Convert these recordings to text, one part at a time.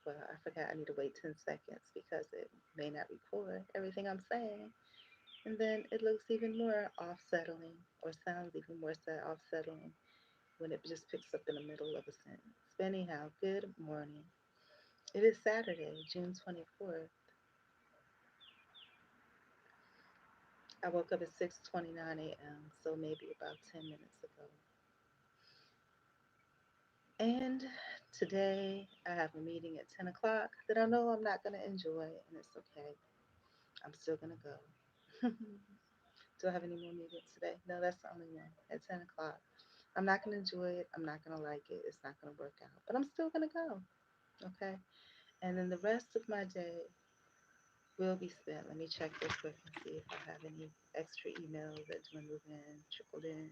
Well, I forgot I need to wait 10 seconds because it may not record everything I'm saying. And then it looks even more off-settling or sounds even more off-settling when it just picks up in the middle of a sentence. But anyhow, good morning. It is Saturday, June 24th. I woke up at 6:29 a.m., so maybe about 10 minutes ago. And today I have a meeting at 10 o'clock that I know I'm not going to enjoy, and it's okay. I'm still going to go. Do I have any more meetings today? No, that's the only one at 10 o'clock. I'm not going to enjoy it. I'm not going to like it. It's not going to work out, but I'm still going to go. Okay. And then the rest of my day will be spent. Let me check real quick and see if I have any extra emails that dwindled in, trickled in.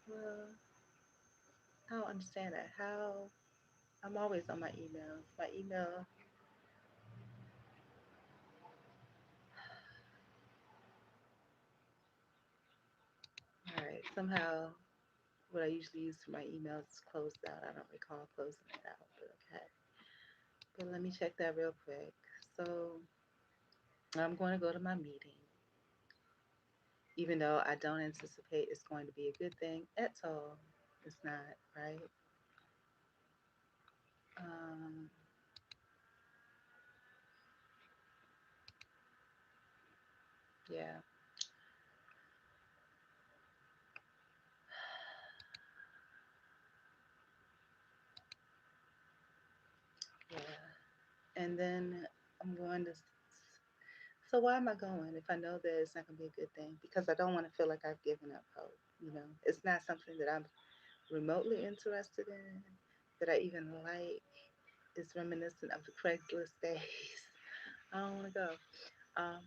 Well, I don't understand that. How I'm always on my emails. My email, all right, somehow what I usually use for my emails is closed out. I don't recall closing it out, but okay. But let me check that real quick. So I'm going to go to my meeting, even though I don't anticipate it's going to be a good thing at all. It's not, right? Um, yeah, yeah. And then I'm going to. So why am I going if I know that it's not going to be a good thing? Because I don't want to feel like I've given up hope. It's not something that I'm remotely interested in, that I even like. It's reminiscent of the Craigslist days. I don't want to go.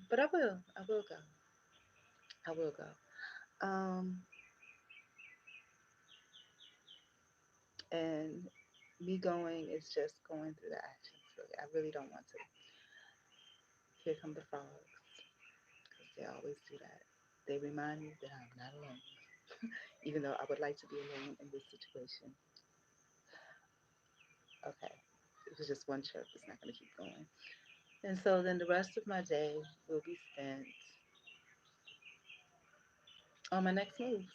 But I will. I will go. I will go. Um, and me going is just going through the actions. Really, I really don't want to. Here come the frogs, because they always do that. They remind me that I'm not alone, even though I would like to be alone in this situation. Okay, it was just one chirp. It's not going to keep going. And so then the rest of my day will be spent on my next moves.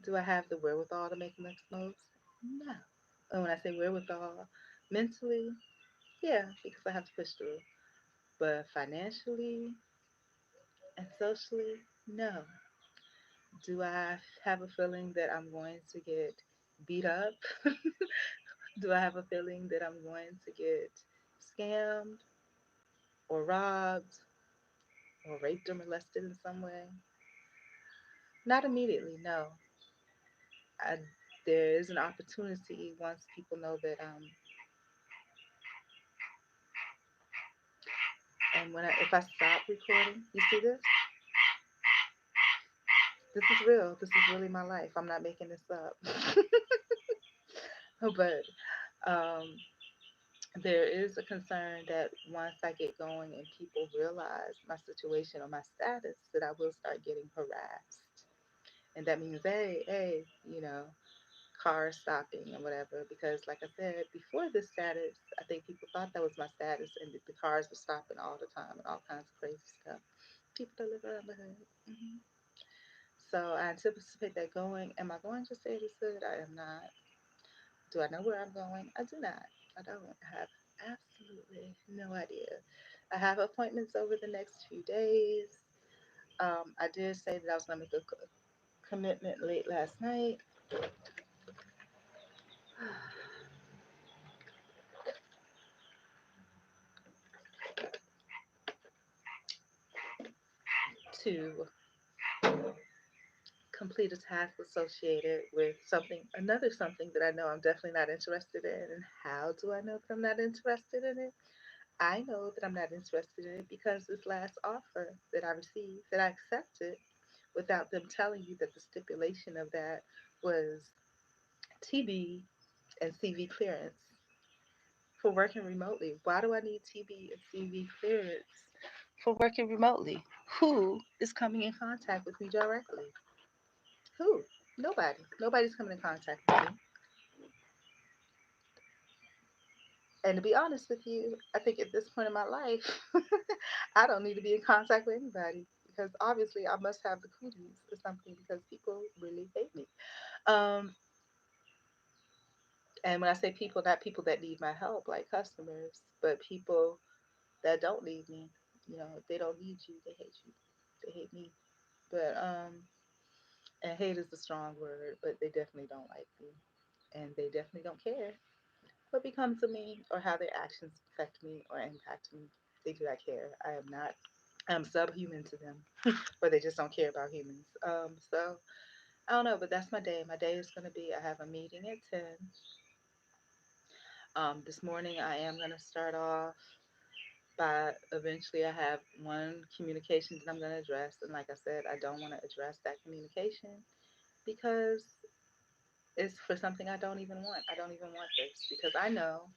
Do I have the wherewithal to make the next moves? No. And when I say wherewithal, mentally, yeah, because I have to push through. But financially and socially, no. Do I have a feeling that I'm going to get beat up? Do I have a feeling that I'm going to get scammed or robbed or raped or molested in some way? Not immediately, no. I, there is an opportunity once people know that and when if I stop recording, you see this? This is real. This is really my life. I'm not making this up. But um, there is a concern that once I get going and people realize my situation or my status, that I will start getting harassed. And that means, hey, cars stopping and whatever. Because, like I said, before this status, I think people thought that was my status, and the cars were stopping all the time and all kinds of crazy stuff. People that live around the hood. So I anticipate that going. Am I going to say this hood? I am not. Do I know where I'm going? I do not. I don't have absolutely no idea. I have appointments over the next few days. I did say that I was going to make a commitment late last night to complete a task associated with another something that I know I'm definitely not interested in. And how do I know that I'm not interested in it? I know that I'm not interested in it because this last offer that I received, that I accepted without them telling you that the stipulation of that was TB, and CV clearance for working remotely. Why do I need TB and CV clearance for working remotely? Who is coming in contact with me directly? Who? Nobody. Nobody's coming in contact with me. And to be honest with you, I think at this point in my life, I don't need to be in contact with anybody because obviously I must have the cooties or something because people really hate me. Um, and when I say people, not people that need my help, like customers, but people that don't need me. You know, if they don't need you, they hate you. They hate me. But and hate is a strong word, but they definitely don't like me, and they definitely don't care what becomes of me or how their actions affect me or impact me. They do not care. I am not. I'm subhuman to them, or they just don't care about humans. So I don't know, but that's my day. My day is gonna be. I have a meeting at 10. This morning I am gonna start off by eventually I have one communication that I'm gonna address, and like I said, I don't want to address that communication because it's for something I don't even want. I don't even want this because I know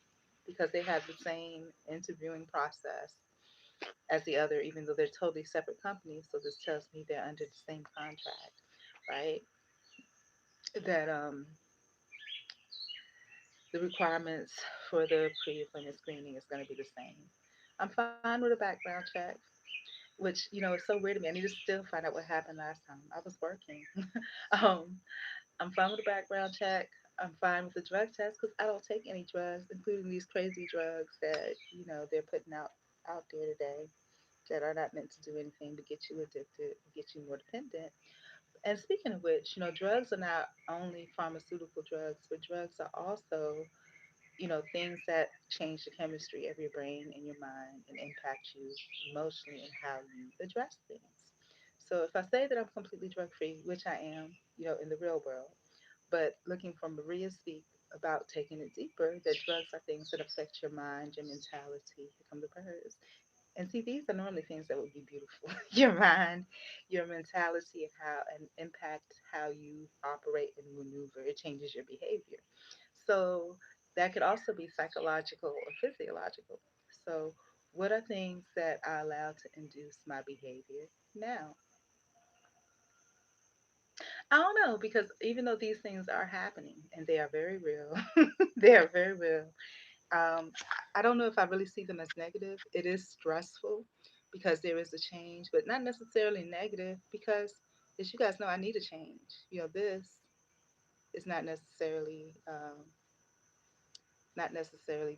because they have the same interviewing process as the other, even though they're totally separate companies. So this tells me they're under the same contract, right? That the requirements for the pre-appointment screening is going to be the same. I'm fine with a background check, which is so weird to me. I need to still find out what happened last time. I was working. um, I'm fine with a background check. I'm fine with the drug test because I don't take any drugs, including these crazy drugs that they're putting out there today that are not meant to do anything but get you addicted, get you more dependent. And speaking of which, drugs are not only pharmaceutical drugs, but drugs are also things that change the chemistry of your brain and your mind and impact you emotionally and how you address things. So if I say that I'm completely drug free, which I am, in the real world, but looking from Maria speak about taking it deeper, that drugs are things that affect your mind, your mentality. Here come the birds. And see, these are normally things that would be beautiful. Your mind, your mentality, and how and impact how you operate and maneuver. It changes your behavior. So that could also be psychological or physiological. So what are things that I allow to induce my behavior now? I don't know because even though these things are happening and they are very real, they are very real. Um, I don't know if I really see them as negative. It is stressful because there is a change, but not necessarily negative because, as you guys know, I need a change. This is not necessarily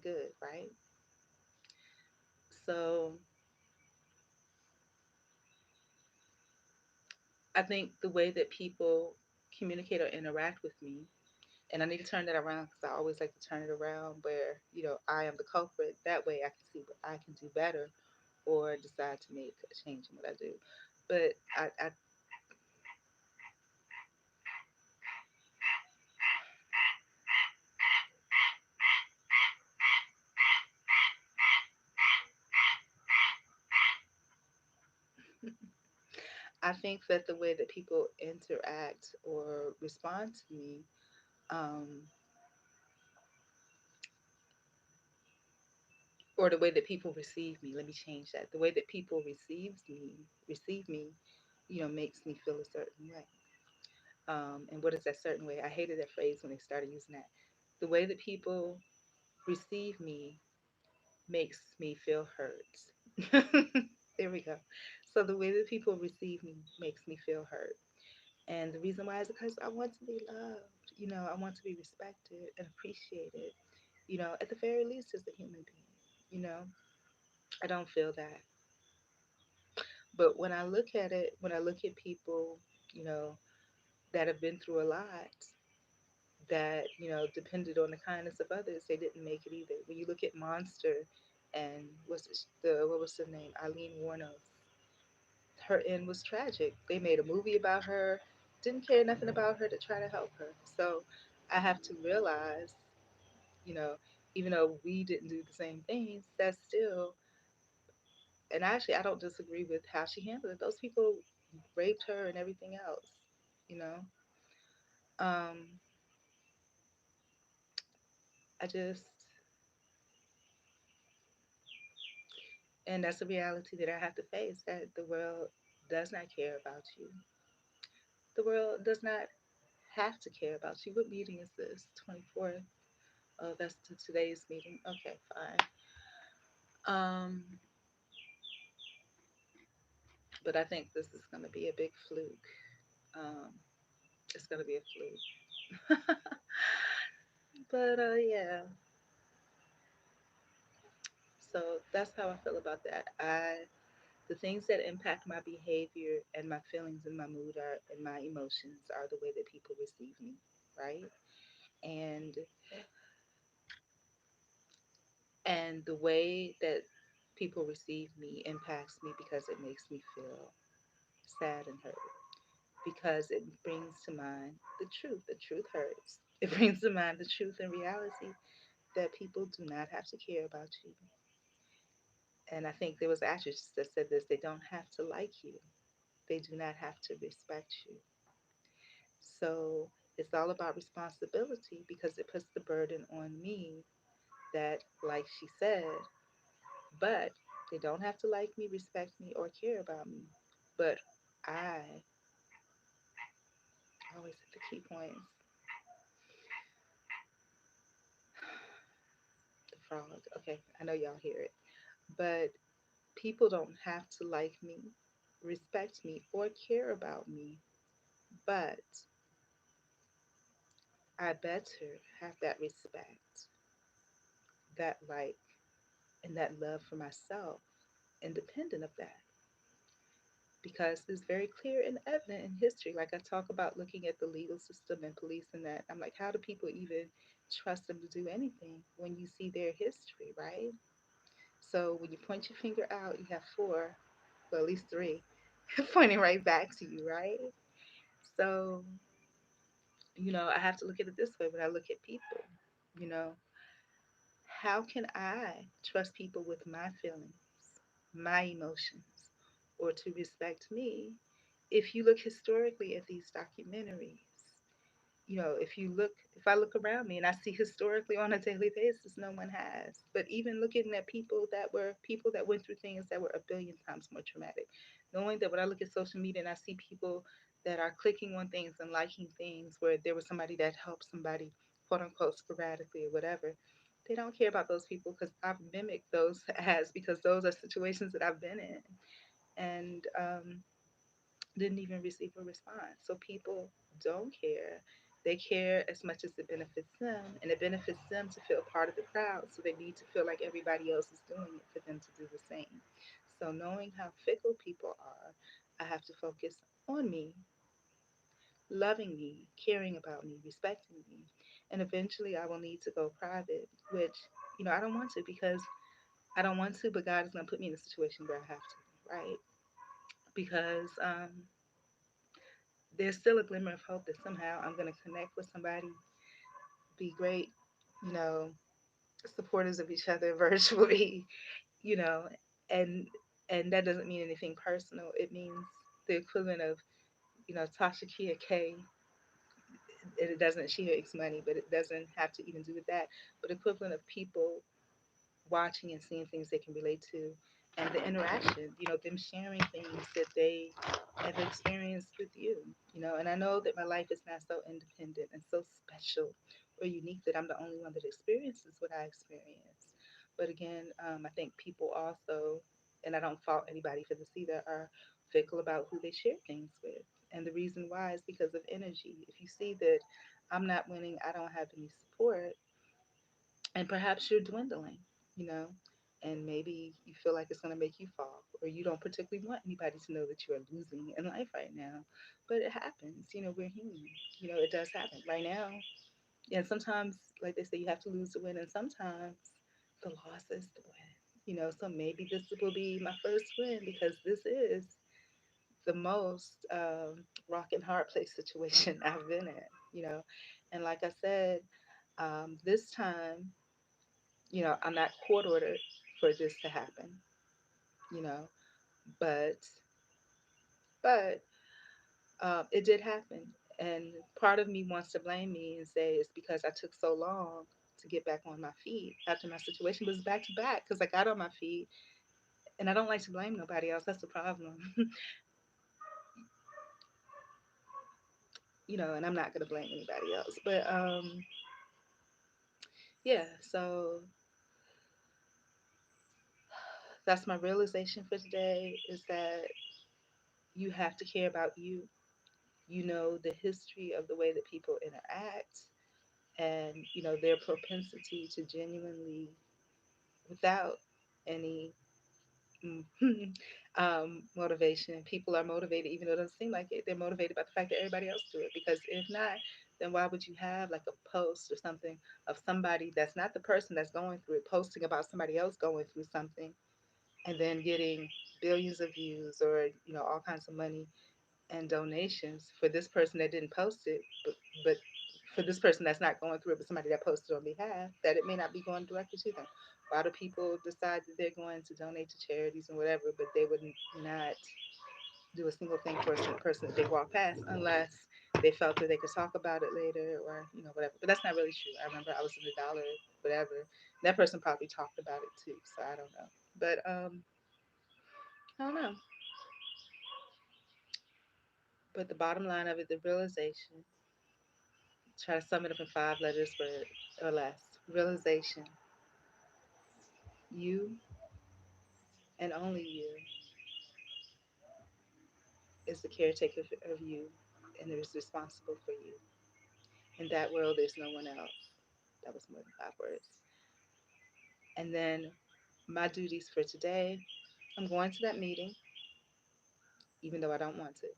good, right? So I think the way that people communicate or interact with me, and I need to turn that around because I always like to turn it around where I am the culprit. That way I can see what I can do better or decide to make a change in what I do. But I think that the way that people interact or respond to me, um, or the way that people receive me, let me change that. The way that people receive me, makes me feel a certain way. And what is that certain way? I hated that phrase when they started using that. The way that people receive me makes me feel hurt. There we go. So the way that people receive me makes me feel hurt. And the reason why is because I want to be loved. I want to be respected and appreciated, at the very least as a human being. You know, I don't feel that. But when I look at it, when I look at people, you know, that have been through a lot, that, depended on the kindness of others, they didn't make it either. When you look at Monster and what was her name? Eileen Warnos, her end was tragic. They made a movie about her, didn't care nothing about her to try to help her. So I have to realize, you know, even though we didn't do the same things, that's still, and actually, I don't disagree with how she handled it. Those people raped her and everything else, you know. Um, I just, and that's a reality that I have to face, that the world does not care about you. The world does not have to care about you. What meeting is this? 24th? Oh, that's today's meeting. Okay, fine. Um, but I think this is going to be a big fluke. Um, it's going to be a fluke. But yeah, so that's how I feel about that. The things that impact my behavior and my feelings and my mood are and my emotions are the way that people receive me, right? And the way that people receive me impacts me because it makes me feel sad and hurt. Because it brings to mind the truth. The truth hurts. It brings to mind the truth and reality that people do not have to care about you. And I think there was an actress that said this: they don't have to like you, they do not have to respect you. So it's all about responsibility because it puts the burden on me that, like she said, but they don't have to like me, respect me, or care about me. But I always hit the key points. The frog. Okay, I know y'all hear it. But people don't have to like me, respect me, or care about me. But I better have that respect, that like, and that love for myself, independent of that. Because it's very clear and evident in history. Like I talk about looking at the legal system and police and that. I'm like, how do people even trust them to do anything when you see their history, right? So when you point your finger out, you have four, well, at least three, pointing right back to you, right? So, I have to look at it this way when I look at people. You know, how can I trust people with my feelings, my emotions, or to respect me if you look historically at these documentaries? If I look around me and I see historically on a daily basis, no one has. But even looking at people that went through things that were a billion times more traumatic, knowing that when I look at social media and I see people that are clicking on things and liking things where there was somebody that helped somebody, quote unquote, sporadically or whatever, they don't care about those people because I've mimicked those as because those are situations that I've been in. And didn't even receive a response. So people don't care. They care as much as it benefits them, and it benefits them to feel part of the crowd. So they need to feel like everybody else is doing it for them to do the same. So knowing how fickle people are, I have to focus on me, loving me, caring about me, respecting me. And eventually I will need to go private, which, I don't want to because I don't want to, but God is going to put me in a situation where I have to, right? Because there's still a glimmer of hope that somehow I'm going to connect with somebody, be great, you know, supporters of each other virtually, you know, and that doesn't mean anything personal. It means the equivalent of, Tasha Kia K. And it doesn't, she makes money, but it doesn't have to even do with that. But equivalent of people watching and seeing things they can relate to, and the interaction, them sharing things that they have experienced with you, and I know that my life is not so independent and so special or unique that I'm the only one that experiences what I experience. But again, I think people also, and I don't fault anybody for this either, are fickle about who they share things with. And the reason why is because of energy. If you see that I'm not winning, I don't have any support, and perhaps you're dwindling, you know, and maybe you feel like it's going to make you fall, or you don't particularly want anybody to know that you are losing in life right now. But it happens, we're human, it does happen right now. And sometimes, like they say, you have to lose to win, and sometimes the loss is the win. So maybe this will be my first win because this is the most rock and hard place situation I've been in, you know. And like I said, this time, I'm not court ordered for this to happen, you know, but but it did happen, and part of me wants to blame me and say it's because I took so long, to get back on my feet after my situation was back to back because I got on my feet and I don't like to blame nobody else. That's the problem. And I'm not going to blame anybody else. But yeah, so that's my realization for today is that you have to care about you. You know the history of the way that people interact and their propensity to genuinely without any motivation. People are motivated, even though it doesn't seem like it. They're motivated by the fact that everybody else do it. Because if not, then why would you have like a post or something of somebody that's not the person that's going through it, posting about somebody else going through something, and then getting billions of views or all kinds of money and donations for this person that didn't post it, but for this person that's not going through it, but somebody that posted on behalf, that it may not be going directly to them. Why do people decide that they're going to donate to charities and whatever, but they would not do a single thing for a certain person that they walk past unless they felt that they could talk about it later or whatever. But that's not really true. I remember I was in the dollar whatever. That person probably talked about it too, so I don't know. But I don't know. But the bottom line of it, the realization, try to sum it up in 5 letters or less. Realization. You and only you is the caretaker of you and is responsible for you. In that world, there's no one else. That was more than 5 words. And then my duties for today, I'm going to that meeting, even though I don't want to.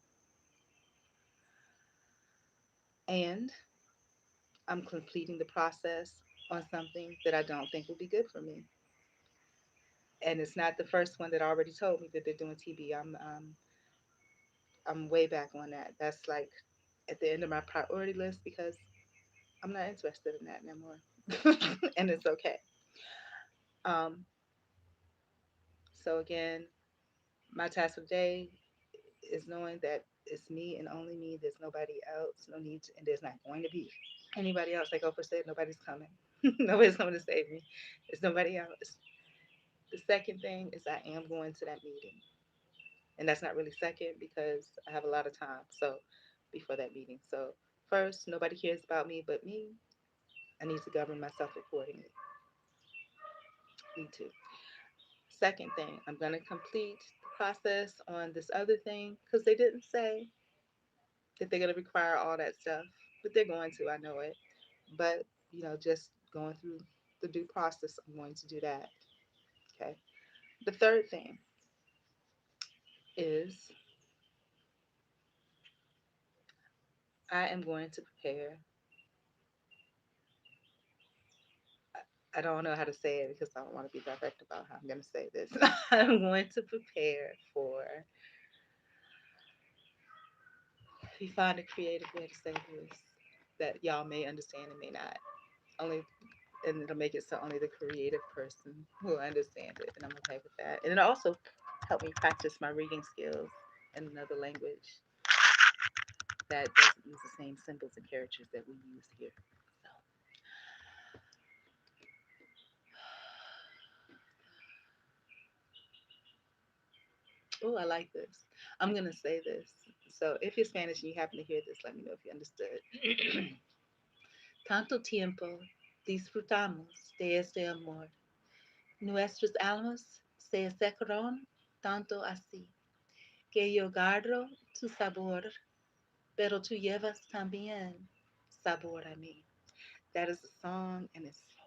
And I'm completing the process on something that I don't think will be good for me. And it's not the first one that already told me that they're doing TB. I'm way back on that. That's like at the end of my priority list because I'm not interested in that no more. And it's okay. Um, so again, my task of the day is knowing that it's me and only me. There's nobody else. No need to, and there's not going to be anybody else. Like Oprah said, nobody's coming. Nobody's coming to save me. It's nobody else. The second thing is I am going to that meeting. And that's not really second because I have a lot of time. So before that meeting. So first, nobody cares about me but me. I need to govern myself accordingly. Need to. Second thing, I'm going to complete the process on this other thing because they didn't say that they're going to require all that stuff, but they're going to. I know it. But, just going through the due process, I'm going to do that. Okay. The third thing is I am going to prepare. I don't know how to say it because I don't want to be direct about how I'm going to say this. I'm going to prepare for, if you find a creative way to say this that y'all may understand and may not. Only, and it'll make it so only the creative person will understand it, and I'm okay with that. And it'll also help me practice my reading skills in another language that doesn't use the same symbols and characters that we use here. So, oh, I like this. I'm gonna say this. So, if you're Spanish and you happen to hear this, let me know if you understood. Tanto tiempo disfrutamos de este amor. Nuestras almas se secaron tanto así que yo guardo tu sabor, pero tú llevas también sabor a mí. That is a song, and it's so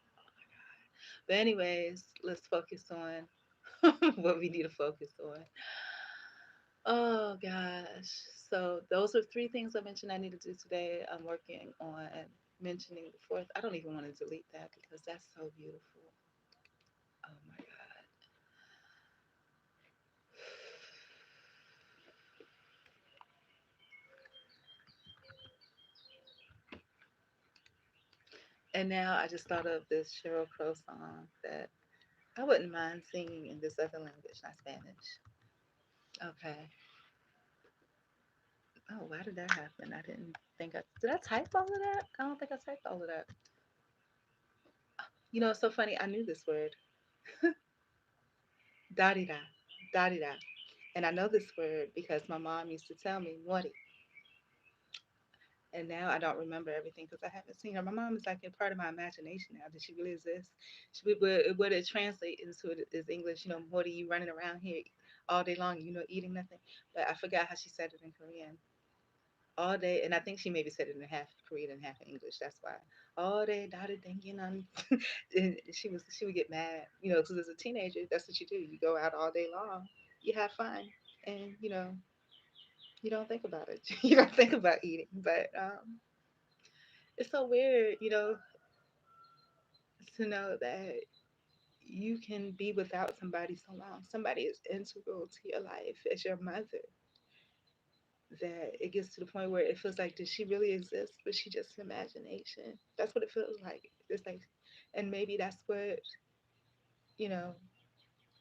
beautiful. But anyways, let's focus on what we need to focus on. Oh gosh. So those are 3 things I mentioned I need to do today. I'm working on mentioning the fourth. I don't even want to delete that because that's so beautiful. Oh my God. And now I just thought of this Sheryl Crow song that I wouldn't mind singing in this other language, not Spanish. Okay. Oh, why did that happen? I didn't think I did. I type all of that? I don't think I typed all of that. It's so funny. I knew this word, da-di-da, da-di-da. And I know this word because my mom used to tell me, Morty. And now I don't remember everything because I haven't seen her. My mom is like a part of my imagination now. Did she really exist? What it translate into it is English. Morty, you running around here all day long, eating nothing. But I forgot how she said it in Korean. All day, and I think she maybe said it in half Korean and half English. That's why all day, daughter, thinking on. And she would get mad, because as a teenager, that's what you do. You go out all day long, you have fun, and you don't think about it. You don't think about eating, but it's so weird, to know that you can be without somebody so long. Somebody is integral to your life as your mother, that it gets to the point where it feels like, does she really exist? Was she just an imagination? That's what it feels like. It's like, and maybe that's what, you know,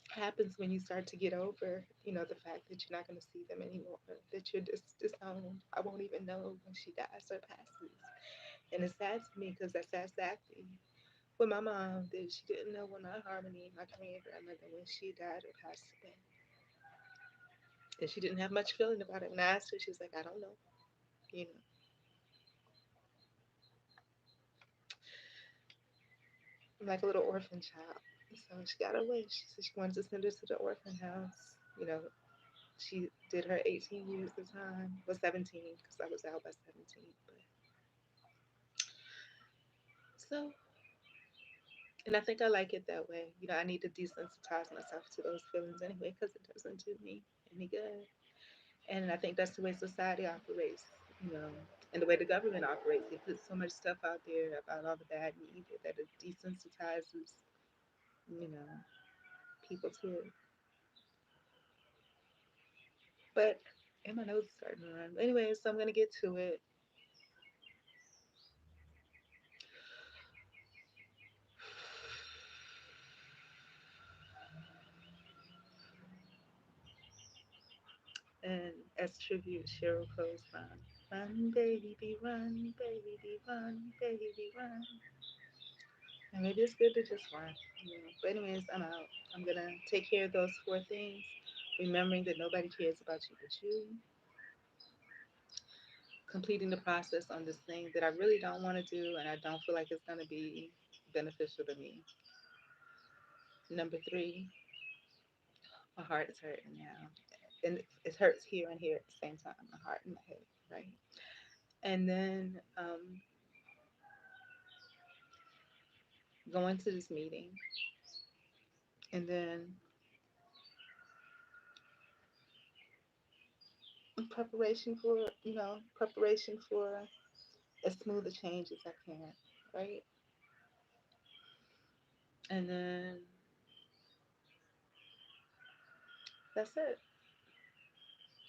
happens when you start to get over, the fact that you're not going to see them anymore, that you're just disowned. I won't even know when she dies or passes. And it's sad to me because that's exactly what my mom did. She didn't know when our Harmony, my Korean grandmother, when she died or passed away. And she didn't have much feeling about it. When I asked her, she was like, I don't know. You know, I'm like a little orphan child. So she got her wish. She said she wanted to send us to the orphan house. She did her 18 years of time. Well, 17, because I was out by 17. But so, and I think I like it that way. I need to desensitize myself to those feelings anyway, because it doesn't do me any good. And I think that's the way society operates, you know, and the way the government operates. They put so much stuff out there about all the bad and evil that it desensitizes, you know, people to it. But, and my nose is starting to run. Anyway, so I'm gonna get to it. And as tribute, Cheryl Crow's Run. Run, baby, run, baby, run, baby, run. And maybe it's good to just run. But anyways, I'm out. I'm gonna take care of those four things, remembering that nobody cares about you but you. Completing the process on this thing that I really don't want to do and I don't feel like it's gonna be beneficial to me. Number three, my heart is hurting now. And it hurts here and here at the same time, my heart and my head, right? And then going to this meeting, and then preparation for as smooth a change as I can, right? And then that's it.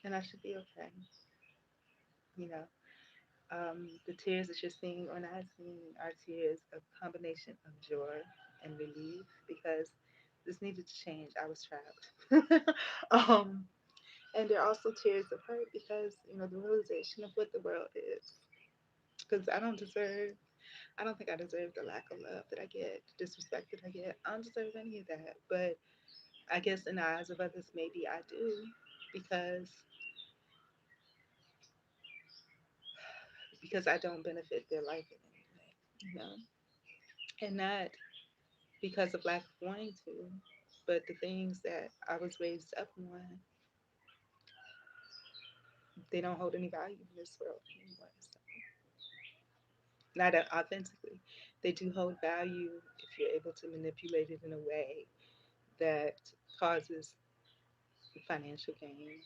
And I should be okay. You know, the tears that you're seeing or not seeing are tears of combination of joy and relief because this needed to change. I was trapped. um, and there are also tears of hurt because, the realization of what the world is. Because I don't think I deserve the lack of love that I get, the disrespect that I get. I don't deserve any of that. But I guess in the eyes of others, maybe I do because I don't benefit their life in any way, and not because of lack of wanting to, but the things that I was raised up on, they don't hold any value in this world anymore. So, not authentically. They do hold value if you're able to manipulate it in a way that causes financial gain,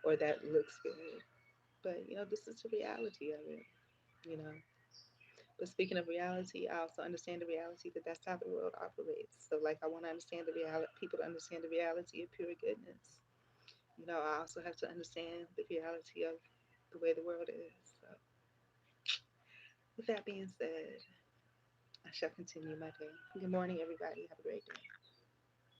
or that looks good. But, this is the reality of it, you know. But speaking of reality, I also understand the reality that that's how the world operates. So, like, I want to understand the reality, people to understand the reality of pure goodness. I also have to understand the reality of the way the world is. So, with that being said, I shall continue my day. Good morning, everybody. Have a great day.